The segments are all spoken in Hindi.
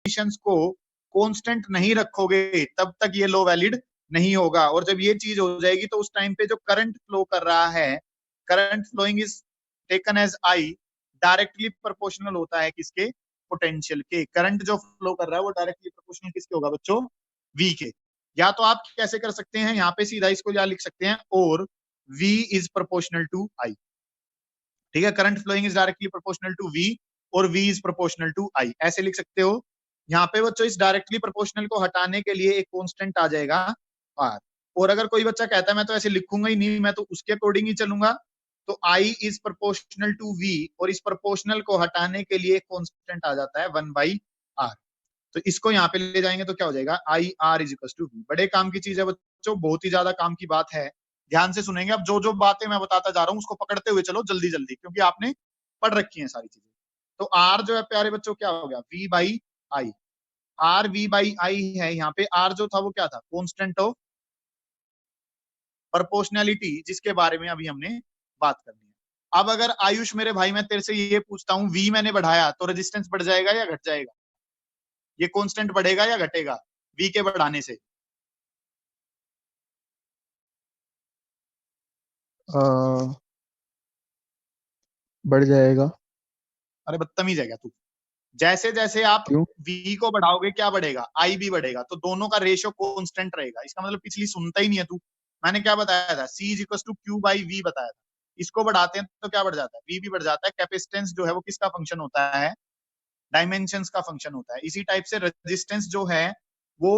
कंडीशंस को कांस्टेंट नहीं रखोगे तब तक ये लो वैलिड नहीं होगा। और जब ये चीज हो जाएगी तो उस टाइम पे जो करंट फ्लो कर रहा है, current flowing is taken as I, directly proportional होता है किसके, पोटेंशियल के। करंट जो फ्लो कर रहा है वो डायरेक्टली प्रोपोर्शनल किसके होगा बच्चों, वी के। या तो आप कैसे कर सकते हैं, यहाँ पे सीधा इसको या लिख सकते हैं और V is proportional to I। ठीक है, current flowing is directly proportional to V और V is proportional to I, ऐसे लिख सकते हो। यहाँ पे बच्चों इस डायरेक्टली प्रोपोर्शनल को हटाने के लिए एक कांस्टेंट आ जाएगा R। और अगर कोई बच्चा कहता है मैं तो ऐसे लिखूंगा ही नहीं, मैं तो उसके अकॉर्डिंग ही चलूंगा, तो I is proportional to V और इस प्रोपोर्शनल को हटाने के लिए एक कांस्टेंट आ जाता है 1/R। तो इसको यहाँ पे ले जाएंगे तो क्या हो जाएगा, I R is equal to V. बड़े काम की चीज है बच्चों, बहुत ही ज्यादा काम की बात है, ध्यान से सुनेंगे। अब जो जो बातें मैं बताता जा रहा हूँ उसको पकड़ते हुए चलो जल्दी जल्दी, क्योंकि आपने पढ़ रखी है सारी चीजें। तो आर जो है प्यारे बच्चों क्या हो गया, V by I. R V by I है, यहाँ पे आर जो था वो क्या था, कॉन्स्टेंट ऑफ प्रोपोर्शनैलिटी, जिसके बारे में अभी हमने बात करनी है। अब अगर आयुष मेरे भाई मैं तेरे से ये पूछता हूँ, वी मैंने बढ़ाया तो रेजिस्टेंस बढ़ जाएगा या घट जाएगा, ये कांस्टेंट बढ़ेगा या घटेगा वी के बढ़ाने से? बढ़ जाएगा। अरे बदतमीज है क्या तू? जैसे जैसे आप क्यों? वी को बढ़ाओगे क्या बढ़ेगा, आई भी बढ़ेगा, तो दोनों का रेशियो कांस्टेंट रहेगा। इसका मतलब पिछली सुनता ही नहीं है तू। मैंने क्या बताया था, C is equal to Q by V बताया था। इसको बढ़ाते हैं तो क्या बढ़ जाता है, वी भी बढ़ जाता है। कैपेसिटेंस जो है वो किसका फंक्शन होता है, डायमेंशंस का फंक्शन होता है। इसी टाइप से रेजिस्टेंस जो है वो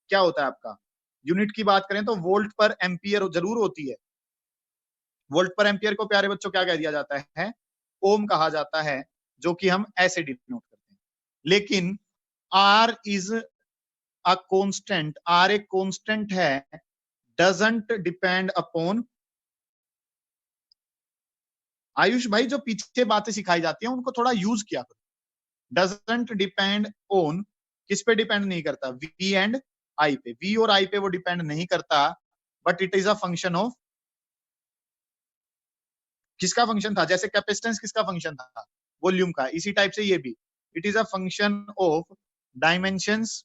क्या होता है आपका, यूनिट की बात करें तो वोल्ट पर एम्पियर जरूर होती है। वोल्ट पर एम्पियर को प्यारे बच्चों क्या कह दिया जाता है, ओम कहा जाता है, जो कि हम ऐसे डिनोट करते हैं। लेकिन R is a constant, R एक कांस्टेंट है, डजंट डिपेंड अपॉन। आयुष भाई जो पीछे बातें सिखाई जाती हैं उनको थोड़ा यूज किया करो। डजंट डिपेंड ऑन, किस पे डिपेंड नहीं करता, वी एंड आई पे। वी और आई पे वो डिपेंड नहीं करता, but it is a function of, किसका फंक्शन था, जैसे कैपेसिटेंस किसका फंक्शन था, वॉल्यूम का। इसी टाइप से ये भी, it is a function of dimensions,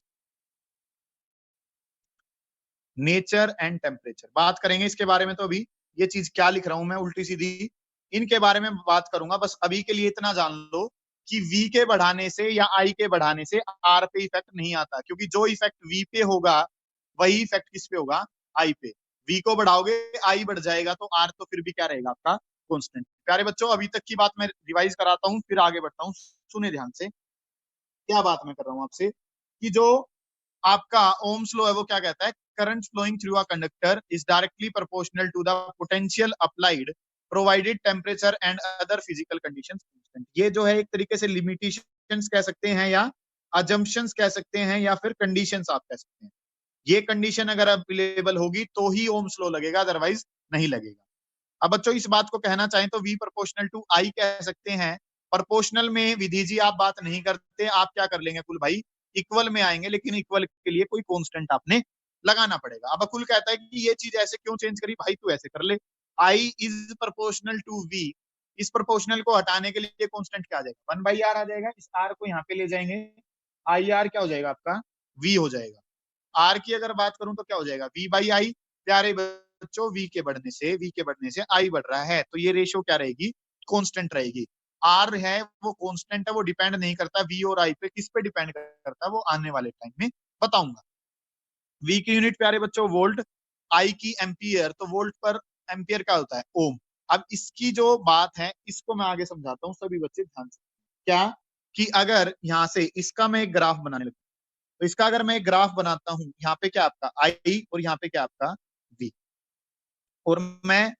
nature and temperature. बात करेंगे इसके बारे में, तो अभी ये चीज क्या लिख रहा हूं मैं उल्टी सीधी, इनके बारे में बात करूंगा। बस अभी के लिए इतना जान लो कि वी के बढ़ाने से या आई के बढ़ाने से आर पे इफेक्ट नहीं आता, क्योंकि जो इफेक्ट वी पे होगा वही इफेक्ट किस पे होगा, आई पे। वी को बढ़ाओगे आई बढ़ जाएगा, तो आर तो फिर भी क्या रहेगा आपका, कांस्टेंट। प्यारे बच्चों अभी तक की बात मैं रिवाइज कराता हूँ फिर आगे बढ़ता हूँ, सुने ध्यान से क्या बात मैं कर रहा हूँ आपसे। कि जो आपका ओम्स लॉ है वो क्या कहता है, current flowing through a conductor is directly proportional to the potential applied provided temperature and other physical conditions constant. ये जो है एक तरीके से लिमिटेशंस कह सकते हैं, या अजम्पशंस कह सकते हैं, या फिर कंडीशंस आप कह सकते हैं। ये कंडीशन अगर अवेलेबल होगी तो ही ओम्स लॉ लगेगा, अदरवाइज नहीं लगेगा। अब बच्चों इस बात को कहना चाहें तो वी प्रोपोर्शनल टू आई कह सकते हैं। प्रोपोर्शनल में विधि जी आप बात नहीं करते, आप क्या कर लेंगे कुल भाई, इक्वल में आएंगे, लेकिन इक्वल के लिए कोई कांस्टेंट आपने लगाना पड़ेगा। अब अकुल कहता है कि ये चीज ऐसे क्यों चेंज करी, भाई तू ऐसे कर ले, I is proportional to we, इस प्रोपोर्शनल को हटाने के लिए कांस्टेंट क्या आ जाएगा, 1/R आ जाएगा। इस आर को यहाँ पे ले जाएंगे, आई आर क्या हो जाएगा आपका, वी हो जाएगा। आर की अगर बात करूं तो क्या हो जाएगा, वी बाई आई। प्यारे बच्चों वी के बढ़ने से आई बढ़ रहा है, तो ये रेशियो क्या रहेगी, कांस्टेंट रहेगी। आर है वो कांस्टेंट है, वो डिपेंड नहीं करता वी और आई पे, किस पे डिपेंड करता है वो आने वाले टाइम में बताऊंगा। वी की यूनिट प्यारे बच्चों वोल्ट, आई की एम्पियर, तो वोल्ट पर एम्पियर क्या होता है, ओम। अब इसकी जो बात है इसको मैं आगे समझाता हूँ, सभी बच्चे ध्यान से। क्या, कि अगर यहाँ से इसका मैं एक ग्राफ बनाने लगता हूँ, तो इसका अगर मैं एक ग्राफ बनाता हूं, यहाँ पे क्या आपका आई और यहाँ पे क्या आपका वी, और मैं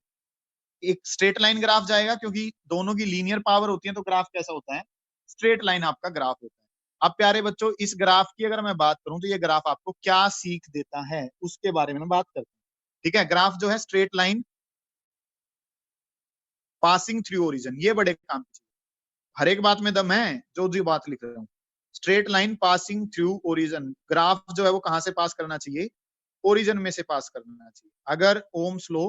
एक स्ट्रेट लाइन ग्राफ जाएगा, क्योंकि दोनों की लीनियर पावर होती है, तो ग्राफ कैसा होता है, स्ट्रेट लाइन आपका ग्राफ होता है। अब प्यारे बच्चों इस ग्राफ की अगर मैं बात करूं तो ये ग्राफ आपको क्या सीख देता है उसके बारे में मैं बात करता हूँ। ठीक है, ग्राफ जो है straight line passing through origin, ये बड़े काम की, हर एक बात में दम है, जो जो बात लिख रहा हूँ। Straight line passing through origin, graph जो है वो कहां से पास करना चाहिए, ओरिजिन में से पास करना चाहिए, अगर ओम्स लॉ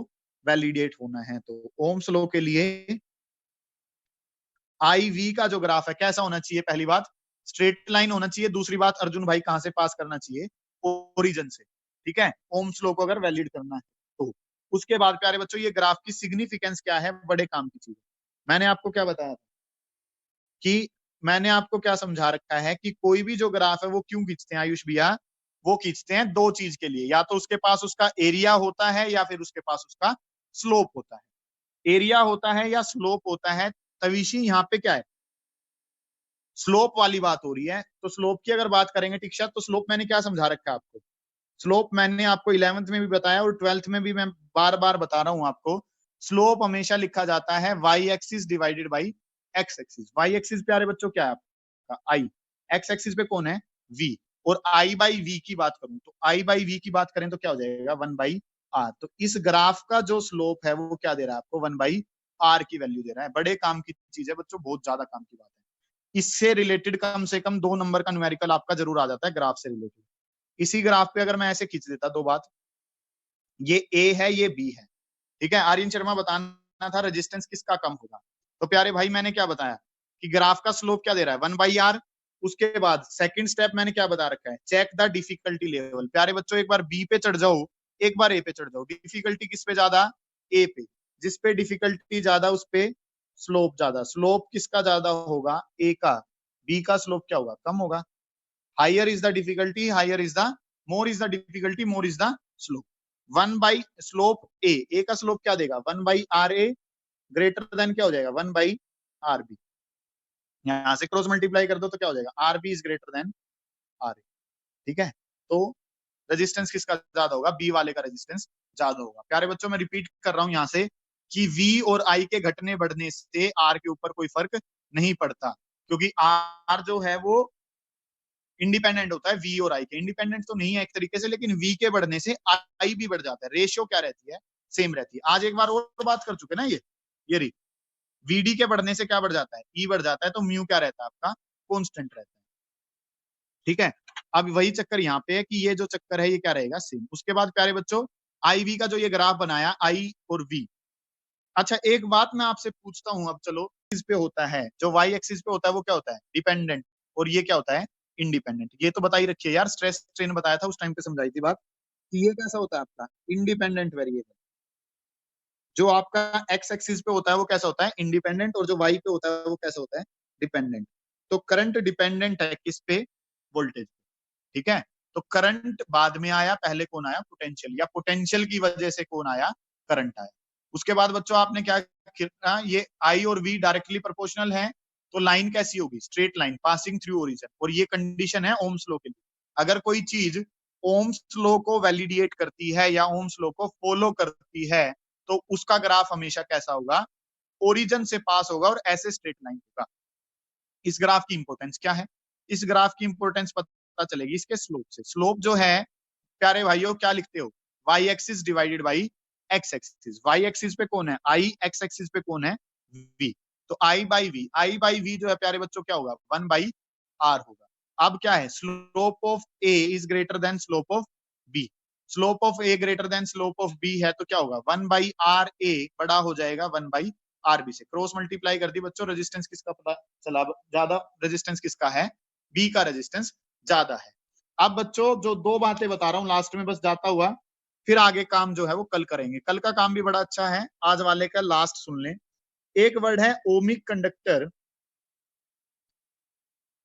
वैलिडेट होना है तो। ओम्स लॉ के लिए आई वी का जो ग्राफ है कैसा होना चाहिए, पहली बात स्ट्रेट लाइन होना चाहिए। दूसरी बात, अर्जुन भाई कहां से पास करना चाहिए? ओरिजिन से, ठीक है, ओम्स लॉ को अगर वैलिड करना है तो। उसके बाद प्यारे बच्चों, ये ग्राफ की सिग्निफिकेंस क्या है, बड़े काम की चीज। मैंने आपको क्या बताया कि मैंने आपको क्या समझा रखा है कि कोई भी जो ग्राफ है वो क्यों खींचते हैं आयुष भैया? वो खींचते हैं दो चीज के लिए, या तो उसके पास उसका एरिया होता है या फिर उसके पास उसका स्लोप होता है। एरिया होता है या स्लोप होता है, तविशी यहाँ पे क्या है, स्लोप वाली बात हो रही है। तो स्लोप की अगर बात करेंगे टीक्षा, तो स्लोप मैंने क्या समझा रखा है आपको? स्लोप मैंने आपको 11th में भी बताया और 12th में भी मैं बार बार बता रहा हूं आपको। स्लोप हमेशा लिखा जाता है Y axis divided by X axis. Y axis प्यारे बच्चों क्या है आपका? आई। एक्स एक्सिस पे कौन है? वी। और आई बाई वी की बात करूं तो, आई बाई वी की बात करें तो क्या हो जाएगा? 1/r। तो इस ग्राफ का जो स्लोप है वो क्या दे रहा है आपको? 1/r की वैल्यू दे रहा है। बड़े काम की चीज है बच्चों, बहुत ज्यादा काम की बात है। इससे रिलेटेड कम से कम 2 नंबर का न्यूमेरिकल आपका जरूर आ जाता है ग्राफ से रिलेटेड। इसी ग्राफ पे अगर मैं ऐसे खींच देता, दो बात, ये ए है ये बी है, ठीक है। आर्यन शर्मा बताना था रेजिस्टेंस किसका कम होगा। तो प्यारे भाई मैंने क्या बताया कि ग्राफ का स्लोप क्या दे रहा है? 1/r। उसके बाद सेकंड स्टेप मैंने क्या बता रखा है? Check the difficulty level. प्यारे बच्चों एक बार बी पे चढ़ जाओ, एक बार ए पे चढ़ जाओ। डिफिकल्टी किस पे ज्यादा? ए पे। जिस पे डिफिकल्टी ज्यादा उस पे स्लोप ज्यादा। स्लोप किसका ज्यादा होगा? ए का। बी का स्लोप क्या होगा? कम होगा। Higher is the difficulty, higher is the, more is the difficulty, more is the slope. 1/स्लोप ए, ए का स्लोप क्या देगा? 1/r ए ग्रेटर देन क्या हो जाएगा? 1/r B. यहां से क्रॉस मल्टीप्लाई कर दो तो क्या हो जाएगा? R B is greater than R A, ठीक है। तो रेजिस्टेंस किसका ज्यादा होगा? बी वाले का रेजिस्टेंस ज्यादा होगा। प्यारे बच्चों मैं रिपीट कर रहा हूं यहां से कि वी और आई के घटने बढ़ने से आर के ऊपर कोई फर्क नहीं पड़ता, क्योंकि आर जो है वो इंडिपेंडेंट होता है वी और आई के। इंडिपेंडेंट तो नहीं है एक तरीके से, लेकिन वी के बढ़ने से आई भी बढ़ जाता है। रेशियो क्या रहती है? सेम रहती है। आज एक बार और बात कर चुके ना ये रही। वीडी के बढ़ने से क्या बढ़ जाता है? ई बढ़ जाता है। तो म्यू क्या रहता है आपका? कांस्टेंट रहता है, ठीक है। अब वही चक्कर यहाँ पे है कि ये जो चक्कर है ये क्या रहेगा? सेम। उसके बाद प्यारे बच्चों, आई वी का जो ये ग्राफ बनाया, आई और वी। अच्छा एक बात मैं आपसे पूछता हूं अब, चलो इस पे होता है जो वाई एक्सिस पे होता है वो क्या होता है? डिपेंडेंट। और ये क्या होता है? इंडिपेंडेंट। ये तो बताई रखिए यार, स्ट्रेस स्ट्रेन बताया था उस टाइम पे, समझाई थी बात कि ये कैसा होता है आपका? Independent variable. जो आपका एक्स एक्सिस पे होता है वो कैसा होता है? इंडिपेंडेंट। और जो वाई पे होता है वो कैसा होता है? डिपेंडेंट। तो करंट डिपेंडेंट है किस पे? वोल्टेज, ठीक है। तो करंट बाद में आया, पहले कौन आया? पोटेंशियल। या पोटेंशियल की वजह से कौन आया? करंट आया। उसके बाद बच्चों आपने क्या किया? ये आई और वी डायरेक्टली प्रोपोर्शनल है, तो लाइन कैसी होगी? Straight line passing through origin. और ये कंडीशन है ओम्स लॉ के लिए। अगर कोई चीज ओम्स लॉ को वैलिडेट करती है या ओम्स लॉ को फॉलो करती है, तो उसका ग्राफ हमेशा कैसा होगा? ओरिजिन से पास होगा और ऐसे स्ट्रेट लाइन होगा। इस ग्राफ की इंपॉर्टेंस क्या है? इस ग्राफ की इंपॉर्टेंस पता चलेगी इसके स्लोप से। स्लोप जो है प्यारे भाइयों क्या लिखते हो? Y axis divided by X axis. Y axis पे कौन है? आई। एक्स एक्सिस पे कौन है? वी। तो I by V, I by V जो है प्यारे बच्चों क्या होगा? 1/r होगा। अब क्या है? Slope of A is greater than slope of B. Slope of A greater than slope of B है तो क्या होगा? 1/r ए बड़ा हो जाएगा 1/r बी से। क्रॉस मल्टीप्लाई कर दी बच्चों, रेजिस्टेंस किसका पता चला? ज्यादा रेजिस्टेंस किसका है? बी का रेजिस्टेंस ज्यादा है। अब बच्चों जो दो बातें बता रहा हूं लास्ट में बस जाता हुआ, फिर आगे काम जो है वो कल करेंगे। कल का काम भी बड़ा अच्छा है, आज वाले का लास्ट सुन लें। एक वर्ड है ओमिक कंडक्टर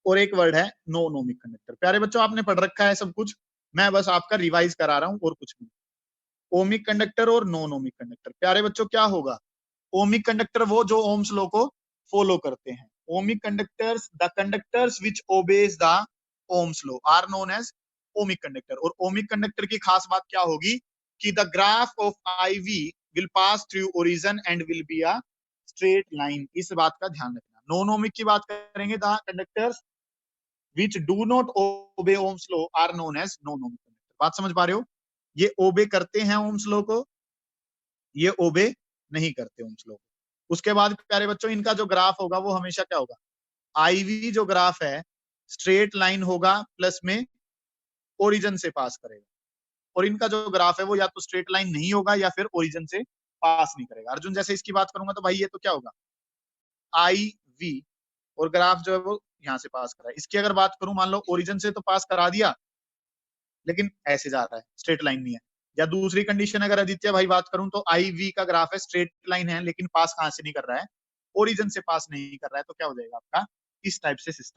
और एक वर्ड है नॉन ओमिक कंडक्टर। प्यारे बच्चों आपने पढ़ रखा है सब कुछ, मैं बस आपका रिवाइज करा रहा हूं और कुछ नहीं। ओमिक कंडक्टर और नॉन ओमिक कंडक्टर। प्यारे बच्चों क्या होगा? ओमिक कंडक्टर वो जो ओम्स लॉ को फॉलो करते हैं। Ohmic conductors, the conductors which obeys the Ohm's law are known as ohmic conductor. और ओमिक कंडक्टर की खास बात क्या होगी कि the graph of I V will pass through origin and will be a straight line. इस बात का ध्यान रखना। नॉन ओमिक की बात करेंगे, the conductors which do not obey Ohm's law are known as non ohmic conductor. बात समझ पा रहे हो? ये ओबे करते हैं ओम्स लॉ को, ये ओबे नहीं करते ओम्स लॉ को। उसके बाद प्यारे बच्चों इनका जो ग्राफ होगा वो हमेशा क्या होगा? आईवी जो ग्राफ है स्ट्रेट लाइन होगा, प्लस में ओरिजिन से पास करेगा। और इनका जो ग्राफ है वो या तो स्ट्रेट लाइन नहीं होगा या फिर ओरिजिन से पास नहीं करेगा। अर्जुन जैसे इसकी बात करूंगा तो भाई ये तो क्या होगा? आई वी और ग्राफ जो है वो यहाँ से पास कर रहा है। इसकी अगर बात करूं, मान लो ओरिजिन से तो पास करा दिया, लेकिन ऐसे जा रहा है, स्ट्रेट लाइन नहीं है। या दूसरी कंडीशन अगर आदित्य भाई बात करूं तो आई वी का ग्राफ है, स्ट्रेट लाइन है, लेकिन पास कहां से नहीं कर रहा है, ओरिजिन से पास नहीं कर रहा है, तो क्या हो जाएगा आपका, इस टाइप से सिस्टम